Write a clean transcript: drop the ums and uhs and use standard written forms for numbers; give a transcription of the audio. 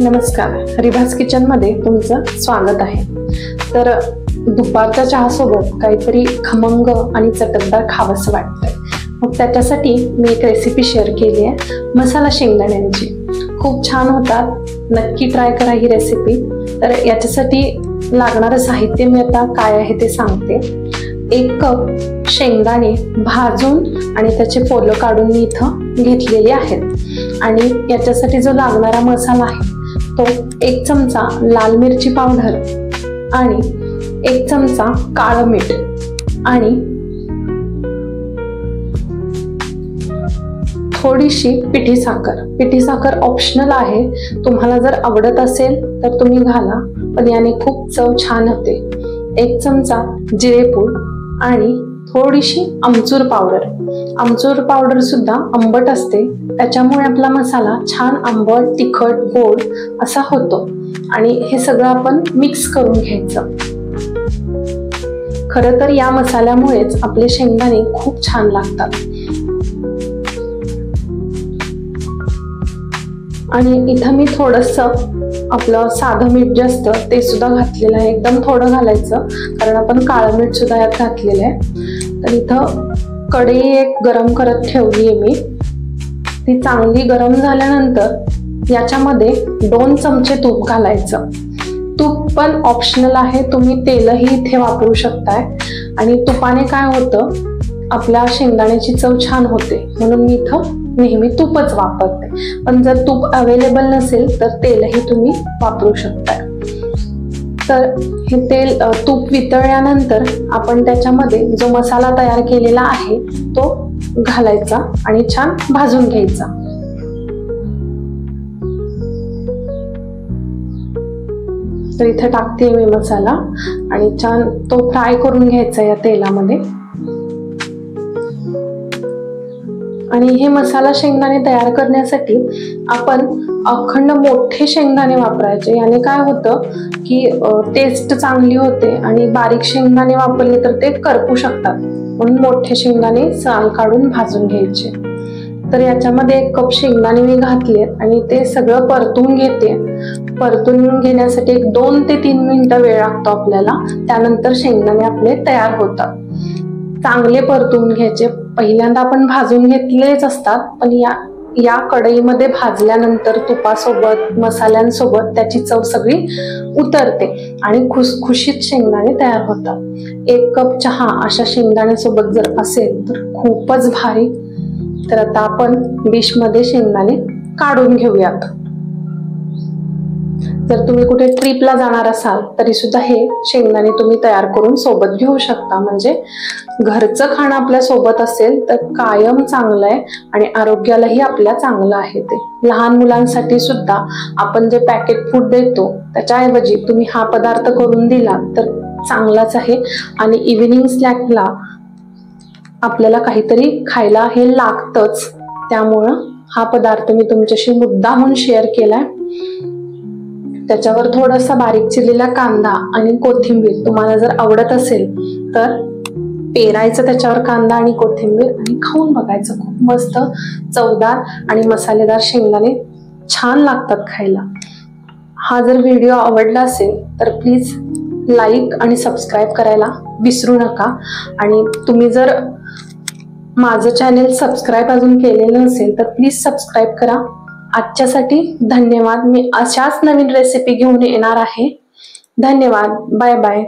नमस्कार, रिभास किचन मध्ये तुमचं स्वागत आहे। तर दुपारच्या चहासोबत काहीतरी खमंग आणि चटकदार खावंसं वाटतंय, मग त्याच्यासाठी मी एक रेसिपी शेअर केली आहे, मसाला शेंगदाण्यांची। खूप छान होतात, नक्की ट्राय करा ही रेसिपी। तर याच्यासाठी लागणारं साहित्य मी आता काय आहे ते सांगते। 1 कप शेंगदाणे भाजून आणि त्याचे पोलं काढून मी इथं घेतलेले आहेत। आणि याच्यासाठी जो लागणारा मसाला आहे तो 1 चमचा लाल मिरची पावडर आणि 1 चमचा काळं मीठ आणि थोडीशी पिठी साखर। पिठी साखर ऑप्शनल आहे, तुम्हाला जर आवडत असेल तर तुम्ही घाला, पण याने खूप चव छान होते। 1 चमचा जिरेपूड आणि थोडीशी आमचूर पावडर। आमचूर पावडर सुद्धा आंबट असते, त्याच्यामुळे आपला मसाला छान आंबट, तिखट, गोड असा होतो। आणि हे सगळं आपण मिक्स करून घ्यायचं। खरं तर या मसाल्यामुळेच आपले शेंगदाणे खूप छान लागतात। आणि इथं मी थोडंसं आपलं साधं मीठ जे असतं ते सुद्धा घातलेलं आहे, एकदम थोडं घालायचं, कारण आपण काळं मीठ सुद्धा यात घातलेलं आहे। तर इथं कढई एक गरम करत ठेवली आहे मी। ती चांगली गरम झाल्यानंतर याच्यामध्ये 2 चमचे तूप घालायचं। तूप पण ऑप्शनल आहे, तुम्ही तेलही इथे वापरू शकताय। आणि तुपाने काय होतं, आपल्या शेंगदाण्याची चव छान होते, म्हणून मी इथं नेहमी तूपच वापरते। पण जर तूप अवेलेबल नसेल तर तेलही तुम्ही वापरू शकताय। तर हे तूप वितळल्यानंतर आपण त्याच्यामध्ये जो मसाला तयार केलेला आहे तो घालायचा आणि छान भाजून घ्यायचा। तर इथे टाकते मी मसाला आणि छान तो फ्राय करून घ्यायचा या तेलामध्ये। आणि हे मसाला शेंगदाणे तयार करण्यासाठी आपण अखंड मोठे शेंगदाणे वापरायचे। याने काय होतं की टेस्ट चांगली होते, आणि बारीक शेंगदाणे वापरले तर ते करपू शकतात, म्हणून मोठे शेंगदाणे साल काढून भाजून घ्यायचे। तर याच्यामध्ये 1 कप शेंगदाणे मी घातलेत आणि ते सगळं परतून घेते। परतून घेण्यासाठी 2 ते 3 मिनिटं वेळ लागतो आपल्याला, त्यानंतर शेंगदाणे आपले तयार होतात। चांगले परतून घ्यायचे। पहिल्यांदा आपण भाजून घेतलेच असतात, पण या कढईमध्ये भाजल्यानंतर तुपासोबत मसाल्यांसोबत त्याची चव सगळी उतरते आणि खुसखुशीत शेंगदाणे तयार होतात। 1 कप चहा अशा शेंगदाण्यासोबत जर असेल तर खूपच भारी। तर आता आपण डिश मध्ये शेंगदाणे काढून घेऊयात। जर तुम्ही कुठे ट्रिपला जाणार असाल तरी सुद्धा हे शेंगदाणे तुम्ही तयार करून सोबत घेऊ शकता। म्हणजे घरचं खाणं आपल्या सोबत असेल तर कायम चांगलं आहे आणि आरोग्यालाही आपल्या चांगलं आहे। ते लहान मुलांसाठी सुद्धा आपण जे पॅकेट फूड देतो त्याच्याऐवजी तुम्ही हा पदार्थ करून दिला तर चांगलाच आहे। आणि इव्हिनिंग स्नॅकला आपल्याला काहीतरी खायला हे लागतंच, त्यामुळं हा पदार्थ मी तुमच्याशी मुद्दामून शेअर केलाय। त्याच्यावर थोडासा बारीक चिरलेला कांदा आणि कोथिंबीर, तुम्हाला जर आवडत असेल तर पेरायचं त्याच्यावर कांदा आणि कोथिंबीर आणि खाऊन बघायचं। खूप मस्त चवदार आणि मसालेदार शेंगदाणे छान लागतात खायला। हा जर व्हिडिओ आवडला असेल तर प्लीज लाईक आणि सबस्क्राईब करायला विसरू नका। आणि तुम्ही जर माझं चॅनेल सबस्क्राईब अजून केलेलं नसेल तर प्लीज सबस्क्राईब करा। आजच्यासाठी धन्यवाद। मी अशाच नवीन रेसिपी घेऊन येणार आहे। धन्यवाद, बाय बाय।